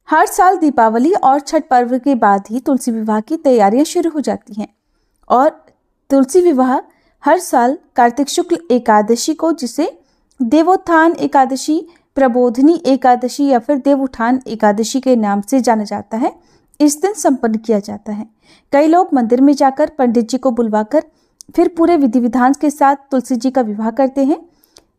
हर साल दीपावली और छठ पर्व के बाद ही तुलसी विवाह की तैयारियां शुरू हो जाती हैं और तुलसी विवाह हर साल कार्तिक शुक्ल एकादशी को, जिसे देवोत्थान एकादशी, प्रबोधिनी एकादशी या फिर देवउत्थान एकादशी के नाम से जाना जाता है, इस दिन संपन्न किया जाता है। कई लोग मंदिर में जाकर पंडित जी को बुलवाकर फिर पूरे विधि विधान के साथ तुलसी जी का विवाह करते हैं।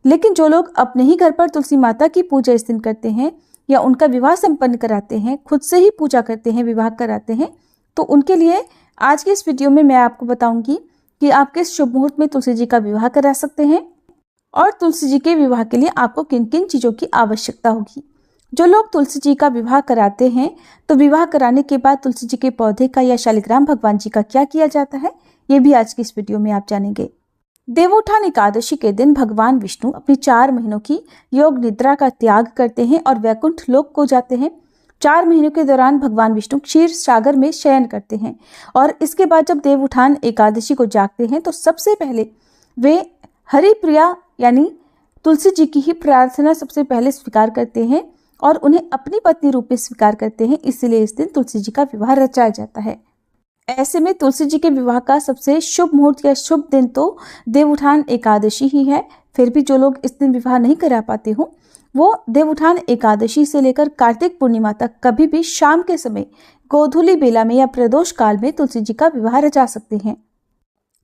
लेकिन जो लोग अपने ही घर पर तुलसी माता की पूजा इस दिन करते हैं या उनका विवाह संपन्न कराते हैं, खुद से ही पूजा करते हैं, विवाह कराते हैं, तो उनके लिए आज की इस वीडियो में मैं आपको बताऊंगी कि आप किस शुभ मुहूर्त में तुलसी जी का विवाह करा सकते हैं और तुलसी जी के विवाह के लिए आपको किन किन चीज़ों की आवश्यकता होगी। जो लोग तुलसी जी का विवाह कराते हैं तो विवाह कराने के बाद तुलसी जी के पौधे का या शालिग्राम भगवान जी का क्या किया जाता है, ये भी आज की इस वीडियो में आप जानेंगे। देवोत्थान एकादशी के दिन भगवान विष्णु अपनी 4 महीनों की योग निद्रा का त्याग करते हैं और वैकुंठ लोक को जाते हैं। 4 महीनों के दौरान भगवान विष्णु क्षीर सागर में शयन करते हैं और इसके बाद जब देवोत्थान एकादशी को जागते हैं तो सबसे पहले वे हरिप्रिया यानी तुलसी जी की ही प्रार्थना सबसे पहले स्वीकार करते हैं और उन्हें अपनी पत्नी रूप में स्वीकार करते हैं। इसलिए इस दिन तुलसी जी का विवाह रचाया जाता है। ऐसे में तुलसी जी के विवाह का सबसे शुभ मुहूर्त या शुभ दिन तो देवउत्थान एकादशी ही है। फिर भी जो लोग इस दिन विवाह नहीं करा पाते हो, वो देवउत्थान एकादशी से लेकर कार्तिक पूर्णिमा तक कभी भी शाम के समय गोधूली बेला में या प्रदोष काल में तुलसी जी का विवाह रचा सकते हैं।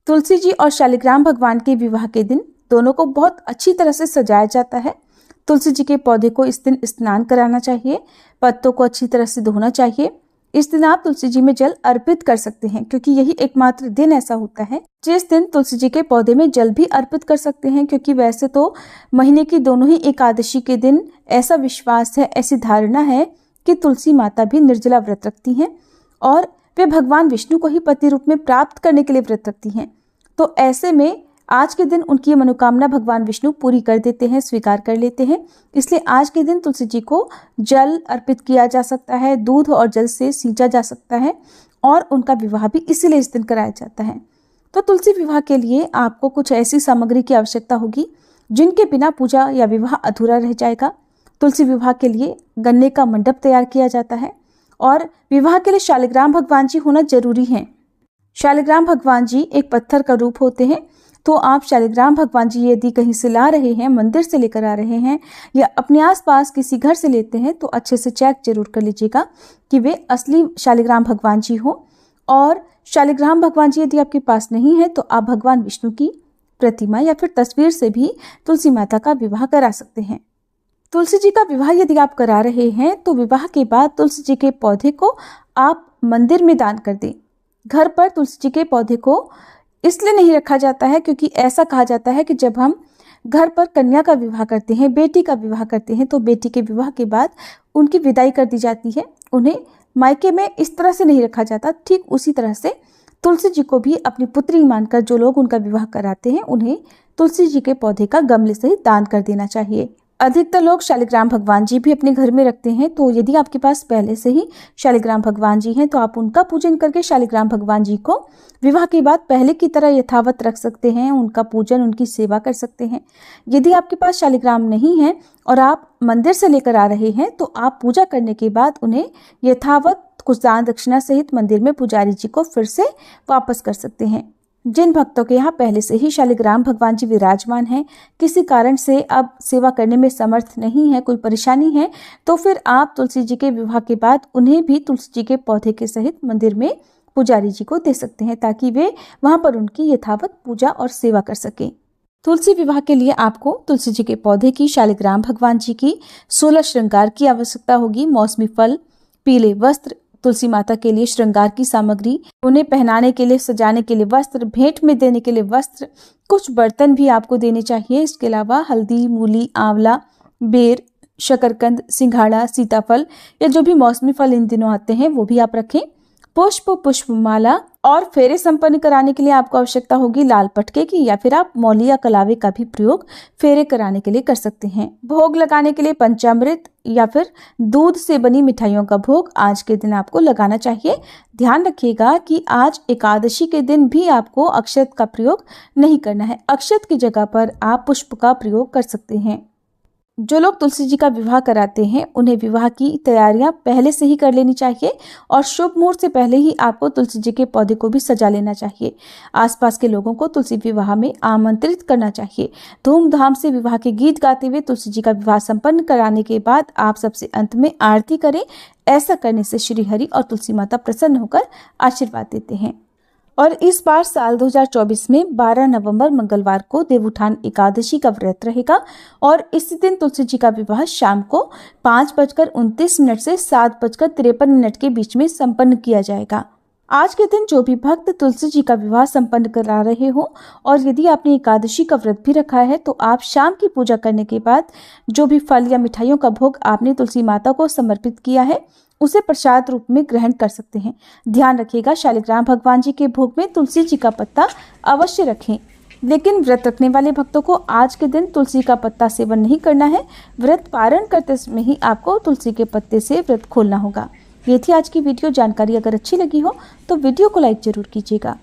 तुलसी जी और शालिग्राम भगवान के विवाह के दिन दोनों को बहुत अच्छी तरह से सजाया जाता है। तुलसी जी के पौधे को इस दिन स्नान कराना चाहिए, पत्तों को अच्छी तरह से धोना चाहिए। इस दिन आप तुलसी जी में जल अर्पित कर सकते हैं, क्योंकि यही एकमात्र दिन ऐसा होता है जिस दिन तुलसी जी के पौधे में जल भी अर्पित कर सकते हैं। क्योंकि वैसे तो महीने की दोनों ही एकादशी के दिन ऐसा विश्वास है, ऐसी धारणा है कि तुलसी माता भी निर्जला व्रत रखती हैं और वे भगवान विष्णु को ही पति रूप में प्राप्त करने के लिए व्रत रखती हैं। तो ऐसे में आज के दिन उनकी मनोकामना भगवान विष्णु पूरी कर देते हैं, स्वीकार कर लेते हैं। इसलिए आज के दिन तुलसी जी को जल अर्पित किया जा सकता है, दूध और जल से सींचा जा सकता है और उनका विवाह भी इसीलिए इस दिन कराया जाता है। तो तुलसी विवाह के लिए आपको कुछ ऐसी सामग्री की आवश्यकता होगी जिनके बिना पूजा या विवाह अधूरा रह जाएगा। तुलसी विवाह के लिए गन्ने का मंडप तैयार किया जाता है और विवाह के लिए शालिग्राम भगवान जी होना जरूरी है। शालिग्राम भगवान जी एक पत्थर का रूप होते हैं, तो आप शालिग्राम भगवान जी यदि कहीं से ला रहे हैं, मंदिर से लेकर आ रहे हैं या अपने आसपास किसी घर से लेते हैं, तो अच्छे से चेक जरूर कर लीजिएगा कि वे असली शालिग्राम भगवान जी हो। और शालिग्राम भगवान जी यदि आपके पास नहीं है तो आप भगवान विष्णु की प्रतिमा या फिर तस्वीर से भी तुलसी माता का विवाह करा सकते हैं। तुलसी जी का विवाह यदि आप करा रहे हैं तो विवाह के बाद तुलसी जी के पौधे को आप मंदिर में दान कर दें। घर पर तुलसी जी के पौधे को इसलिए नहीं रखा जाता है क्योंकि ऐसा कहा जाता है कि जब हम घर पर कन्या का विवाह करते हैं, बेटी का विवाह करते हैं, तो बेटी के विवाह के बाद उनकी विदाई कर दी जाती है। उन्हें मायके में इस तरह से नहीं रखा जाता। ठीक उसी तरह से तुलसी जी को भी अपनी पुत्री मानकर जो लोग उनका विवाह कराते हैं, उन्हें तुलसी जी के पौधे का गमले से ही दान कर देना चाहिए। अधिकतर लोग शालिग्राम भगवान जी भी अपने घर में रखते हैं, तो यदि आपके पास पहले से ही शालिग्राम भगवान जी हैं तो आप उनका पूजन करके शालिग्राम भगवान जी को विवाह के बाद पहले की तरह यथावत रख सकते हैं, उनका पूजन, उनकी सेवा कर सकते हैं। यदि आपके पास शालिग्राम नहीं है और आप मंदिर से लेकर आ रहे हैं तो आप पूजा करने के बाद उन्हें यथावत कुछ दान दक्षिणा सहित मंदिर में पुजारी जी को फिर से वापस कर सकते हैं। जिन भक्तों के यहाँ पहले से ही शालिग्राम भगवान जी विराजमान हैं, किसी कारण से अब सेवा करने में समर्थ नहीं है, कोई परेशानी है, तो फिर आप तुलसी जी के विवाह के बाद उन्हें भी तुलसी जी के पौधे के सहित मंदिर में पुजारी जी को दे सकते हैं, ताकि वे वहां पर उनकी यथावत पूजा और सेवा कर सकें। तुलसी विवाह के लिए आपको तुलसी जी के पौधे की, शालिग्राम भगवान जी की 16 श्रृंगार की आवश्यकता होगी। मौसमी फल, पीले वस्त्र, तुलसी माता के लिए श्रृंगार की सामग्री, उन्हें पहनाने के लिए, सजाने के लिए वस्त्र, भेंट में देने के लिए वस्त्र, कुछ बर्तन भी आपको देने चाहिए। इसके अलावा हल्दी, मूली, आंवला, बेर, शकरकंद, सिंघाड़ा, सीताफल या जो भी मौसमी फल इन दिनों आते हैं वो भी आप रखें। पुष्प, पुष्पमाला और फेरे संपन्न कराने के लिए आपको आवश्यकता होगी लाल पटके की, या फिर आप मौली या कलावे का भी प्रयोग फेरे कराने के लिए कर सकते हैं। भोग लगाने के लिए पंचामृत या फिर दूध से बनी मिठाइयों का भोग आज के दिन आपको लगाना चाहिए। ध्यान रखिएगा कि आज एकादशी के दिन भी आपको अक्षत का प्रयोग नहीं करना है। अक्षत की जगह पर आप पुष्प का प्रयोग कर सकते हैं। जो लोग तुलसी जी का विवाह कराते हैं उन्हें विवाह की तैयारियां पहले से ही कर लेनी चाहिए और शुभ मुहूर्त से पहले ही आपको तुलसी जी के पौधे को भी सजा लेना चाहिए। आसपास के लोगों को तुलसी विवाह में आमंत्रित करना चाहिए। धूमधाम से विवाह के गीत गाते हुए तुलसी जी का विवाह संपन्न कराने के बाद आप सबसे अंत में आरती करें। ऐसा करने से श्री हरि और तुलसी माता प्रसन्न होकर आशीर्वाद देते हैं। और इस बार साल 2024 में 12 नवंबर मंगलवार को देवउत्थान एकादशी का व्रत रहेगा और इस दिन तुलसी जी का विवाह शाम को 5:29 से 7:53 के बीच में संपन्न किया जाएगा। आज के दिन जो भी भक्त तुलसी जी का विवाह संपन्न करा रहे हो और यदि आपने एकादशी का व्रत भी रखा है तो आप शाम की पूजा करने के बाद जो भी फल या मिठाइयों का भोग आपने तुलसी माता को समर्पित किया है उसे प्रसाद रूप में ग्रहण कर सकते हैं। ध्यान रखिएगा, शालिग्राम भगवान जी के भोग में तुलसी जी का पत्ता अवश्य रखें। लेकिन व्रत रखने वाले भक्तों को आज के दिन तुलसी का पत्ता सेवन नहीं करना है। व्रत पारण करते समय ही आपको तुलसी के पत्ते से व्रत खोलना होगा। ये थी आज की वीडियो। जानकारी अगर अच्छी लगी हो तो वीडियो को लाइक जरूर कीजिएगा।